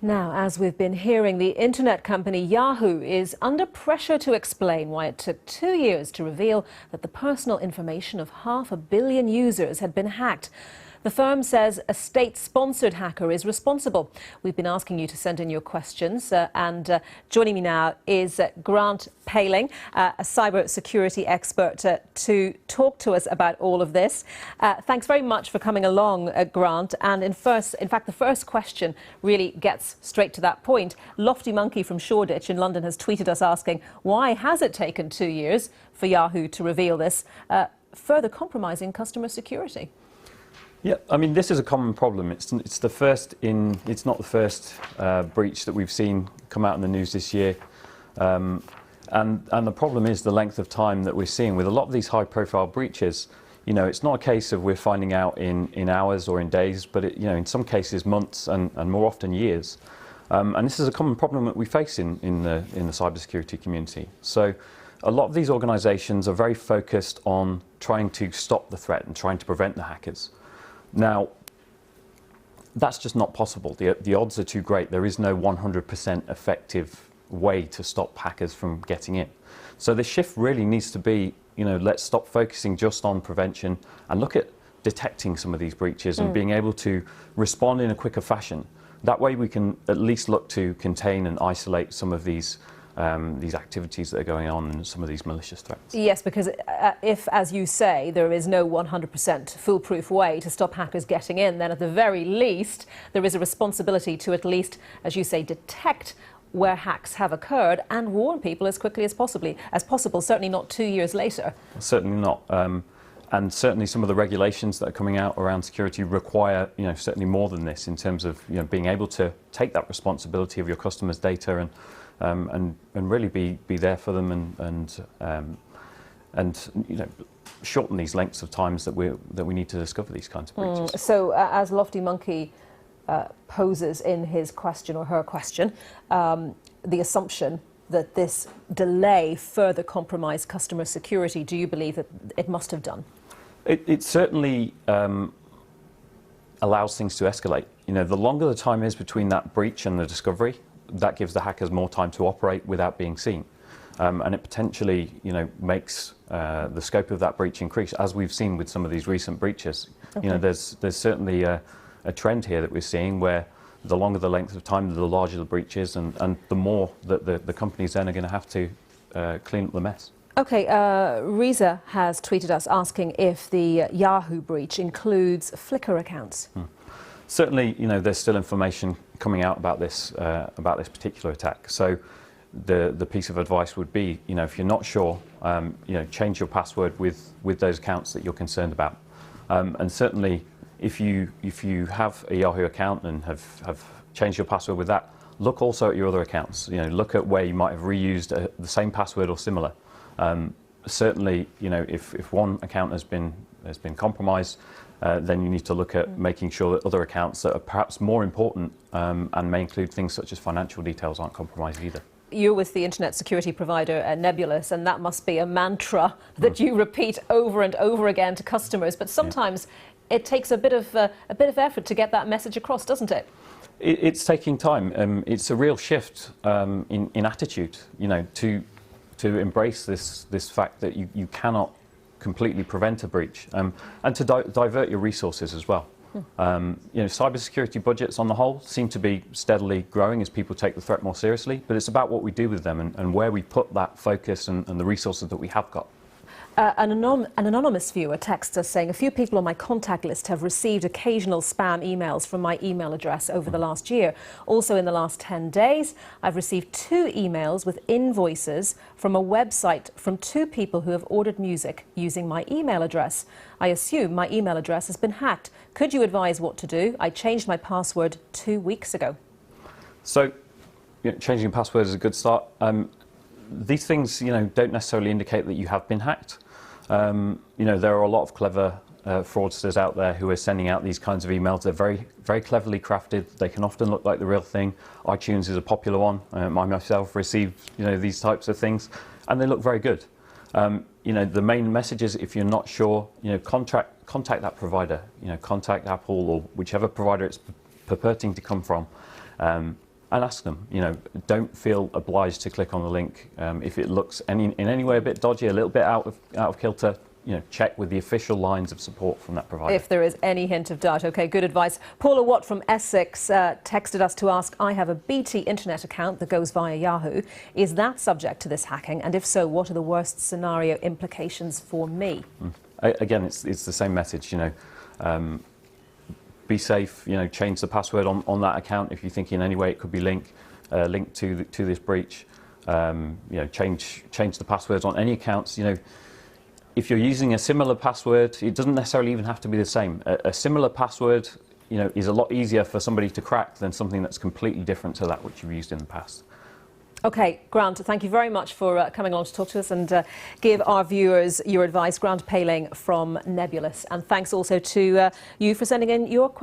Now, as we've been hearing, the internet company Yahoo is under pressure to explain why it took 2 years to reveal that the personal information of 500 million users had been hacked. The firm says a state-sponsored hacker is responsible. We've been asking you to send in your questions, and joining me now is Grant Paling, a cyber security expert, to talk to us about all of this. Thanks very much for coming along, Grant. And in fact, the first question really gets straight to that point. Lofty Monkey from Shoreditch in London has tweeted us asking, why has it taken 2 years for Yahoo to reveal this, further compromising customer security? Yeah, I mean, this is a common problem. It's not the first breach that we've seen come out in the news this year. And the problem is the length of time that we're seeing with a lot of these high-profile breaches. You know, it's not a case of we're finding out in hours or in days, but in some cases months and more often years. And this is a common problem that we face in the cybersecurity community. So a lot of these organizations are very focused on trying to stop the threat and trying to prevent the hackers. Now, that's just not possible. The odds are too great. There is no 100% effective way to stop hackers from getting in. So the shift really needs to be, let's stop focusing just on prevention and look at detecting some of these breaches and being able to respond in a quicker fashion. That way we can at least look to contain and isolate some of these activities that are going on and some of these malicious threats. Yes, because if, as you say, there is no 100% foolproof way to stop hackers getting in, then at the very least there is a responsibility to at least, as you say, detect where hacks have occurred and warn people as quickly as possible, certainly not 2 years later. Certainly not. And certainly some of the regulations that are coming out around security require, certainly more than this in terms of, being able to take that responsibility of your customers' data and really be there for them and shorten these lengths of times that we need to discover these kinds of breaches. So as Lofty Monkey poses in his question or her question, the assumption that this delay further compromised customer security, do you believe that it must have done? It certainly allows things to escalate. The longer the time is between that breach and the discovery, that gives the hackers more time to operate without being seen. And it potentially, makes the scope of that breach increase, as we've seen with some of these recent breaches. Okay. There's certainly a trend here that we're seeing where the longer the length of time, the larger the breach is, and the more that the companies then are going to have to clean up the mess. Okay, Riza has tweeted us asking if the Yahoo breach includes Flickr accounts. Certainly, there's still information coming out about this particular attack. So the piece of advice would be, if you're not sure, change your password with those accounts that you're concerned about. And certainly, if you have a Yahoo account and have changed your password with that, look also at your other accounts. Look at where you might have reused the same password or similar. Certainly, if one account has been compromised, then you need to look at making sure that other accounts that are perhaps more important and may include things such as financial details aren't compromised either. You're with the internet security provider Nebulas, and that must be a mantra that you repeat over and over again to customers. But sometimes it takes a bit of effort to get that message across, doesn't it? It's taking time. It's a real shift in attitude, to embrace this fact that you cannot completely prevent a breach, and to divert your resources as well. Cybersecurity budgets on the whole seem to be steadily growing as people take the threat more seriously, but it's about what we do with them and where we put that focus and the resources that we have got. An anonymous viewer texts us saying, a few people on my contact list have received occasional spam emails from my email address over the last year. Also in the last 10 days, I've received 2 emails with invoices from a website from 2 people who have ordered music using my email address. I assume my email address has been hacked. Could you advise what to do? I changed my password 2 weeks ago. So, changing your password is a good start. These things, don't necessarily indicate that you have been hacked. There are a lot of clever fraudsters out there who are sending out these kinds of emails. They're very, very cleverly crafted. They can often look like the real thing. iTunes is a popular one. I myself received, these types of things, and they look very good. The main message is, if you're not sure, contact that provider. Contact Apple or whichever provider it's purporting to come from. and ask them. Don't feel obliged to click on the link. If it looks in any way a bit dodgy, a little bit out of kilter, check with the official lines of support from that provider. If there is any hint of doubt. OK, good advice. Paula Watt from Essex texted us to ask, I have a BT internet account that goes via Yahoo. Is that subject to this hacking? And if so, what are the worst scenario implications for me? Again, it's the same message, be safe, change the password on that account if you think in any way it could be linked to this breach. Change the passwords on any accounts. If you're using a similar password, it doesn't necessarily even have to be the same. A similar password, is a lot easier for somebody to crack than something that's completely different to that which you've used in the past. OK, Grant, thank you very much for coming on to talk to us and give our viewers your advice. Grant Paling from Nebulas. And thanks also to you for sending in your questions.